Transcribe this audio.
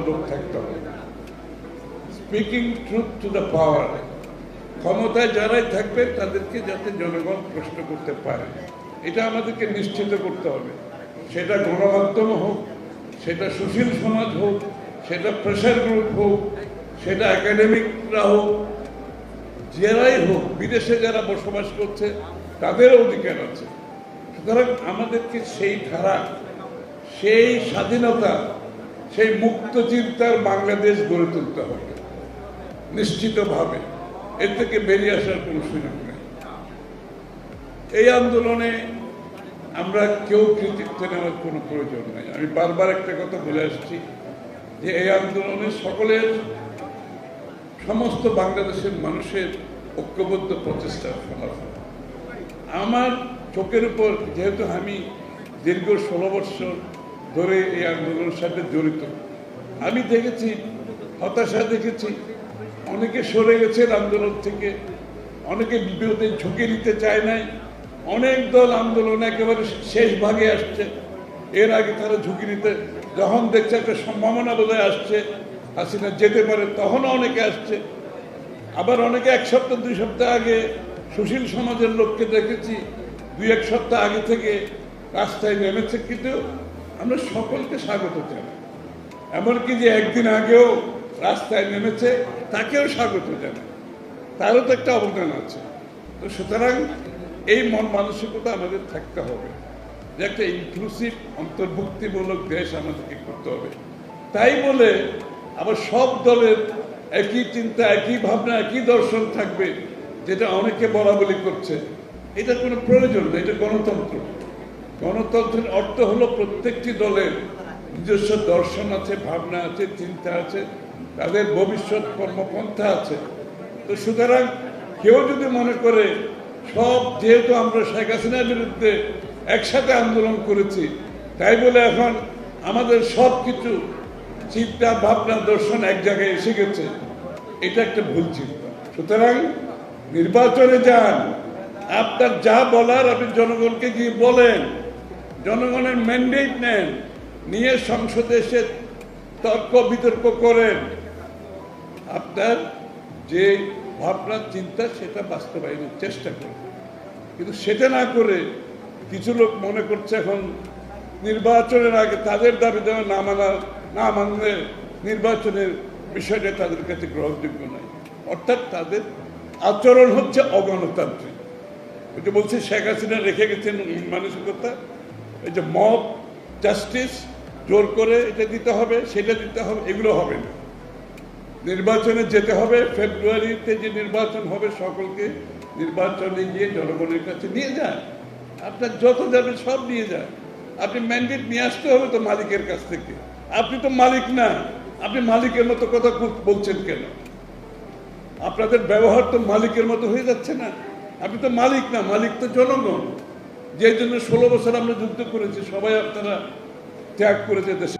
লোক থাকতে হবে। Speaking truth to the power, ক্ষমতায় যারাই থাকবে তাদেরকে যাতে জনগণ প্রশ্ন করতে পারে, এটা আমাদেরকে নিশ্চিত করতে হবে। সেটা গণমাধ্যম হোক, সেটা সুশীল সমাজ হোক, সেটা প্রেসার গ্রুপ হোক, সেটা একাডেমিকরা হোক, যারাই হোক, বিদেশে যারা বসবাস করছে তাদের অধিকার আছে। সুতরাং আমাদেরকে সেই ধারা, সেই স্বাধীনতা, সেই মুক্ত চিন্তার বাংলাদেশ গড়ে তুলতে হবে নিশ্চিতভাবে। এর থেকে বেরিয়ে আসার কোনো সুযোগ নেই। এই আন্দোলনে আমরা কেউ কৃতিত্ব নেওয়ার কোনো প্রয়োজন নেই। আমি বারবার একটা কথা বলে আসছি যে এই আন্দোলনে সকলের, সমস্ত বাংলাদেশের মানুষের ঐক্যবদ্ধ প্রচেষ্টার ফলাফল। আমার চোখের উপর, যেহেতু আমি দীর্ঘ 16 বছর ধরে এই আন্দোলনের সাথে জড়িত, আমি দেখেছি হতাশা, দেখেছি অনেকে সরে গেছেন আন্দোলন থেকে, অনেকে বিপদে ঝুঁকি নিতে চায় নাই, অনেক দল আন্দোলন একেবারে শেষ ভাগে আসছে। এর আগে তারা ঝুঁকি নিতে, যখন দেখছে একটা সম্ভাবনা বোধহয় আসছে হাসিনা যেতে পারে, তখনও অনেকে আসছে। আবার অনেকে 1 সপ্তাহ 2 সপ্তাহ আগে সুশীল সমাজের লোককে দেখেছি 2-1 সপ্তাহ আগে থেকে রাস্তায় নেমেছে। কিন্তু আমরা সকলকে স্বাগত জানাই। এমনকি যে একদিন আগেও রাস্তায় নেমেছে তাকেও স্বাগত জানাই, তারও তো একটা অবদান আছে। তো সুতরাং এই মন মানসিকতা আমাদের থাকতে হবে যে একটা ইনক্লুসিভ, অন্তর্ভুক্তিমূলক দেশ আমাদেরকে করতে হবে। তাই বলে আবার সব দলের একই চিন্তা, একই ভাবনা, একই দর্শন থাকবে, যেটা অনেকে বলা বলি করছে, এটা কোনো প্রয়োজন নেই। এটা গণতন্ত্র। গণতন্ত্রের অর্থ হলো প্রত্যেকটি দলের নিজস্ব দর্শন আছে, ভাবনা আছে, চিন্তা আছে, তাদের ভবিষ্যৎ কর্মপন্থা আছে। তো সুতরাং কেউ যদি মনে করে সব, যেহেতু আমরা শেখ হাসিনার বিরুদ্ধে একসাথে আন্দোলন করেছি, তাই বলে এখন আমাদের সব কিছু চিন্তা, ভাবনা, দর্শন এক জায়গায় এসে গেছে, এটা একটা ভুল চিন্তা। সুতরাং নির্বাচনে যান, আপনার যা বলার আপনি জনগণকে গিয়ে বলেন, জনগণের ম্যান্ডেট নেন, নিয়ে সংসদে এসে তর্ক বিতর্ক করেন, আপনার যে ভাবনা চিন্তা সেটা বাস্তবায়নের চেষ্টা করেন। কিন্তু সেটা না করে কিছু লোক মনে করছে এখন নির্বাচনের আগে তাদের দাবি দেওয়া না মানলে নির্বাচনের বিষয়টা তাদের কাছে গ্রহণযোগ্য নয়। অর্থাৎ তাদের আচরণ হচ্ছে অগণতান্ত্রিক। ওই যে বলছে শেখ হাসিনা রেখে গেছেন মানসিকতা, এই যে মব জাস্টিস, জোর করে এটা দিতে হবে, সেটা দিতে হবে, এগুলো হবে না। নির্বাচনে যেতে হবে, ফেব্রুয়ারিতে যে নির্বাচন হবে সকলকে নির্বাচনে গিয়ে জনগণের কাছে নিয়ে যান। আপনার যত যাবে সব নিয়ে যান। আপনি ম্যান্ডেট নিয়ে আসতে হবে তো মালিকের কাছ থেকে। আপনি তো মালিক না, আপনি মালিকের মতো কথা বলছেন কেন? আপনাদের ব্যবহার তো মালিকের মতো হয়ে যাচ্ছে না। আপনি তো মালিক না, মালিক তো জনগণ। যে জন্য 16 বছর আমরা যুদ্ধ করেছি, সবাই আপনারা ত্যাগ করেছে দেশে।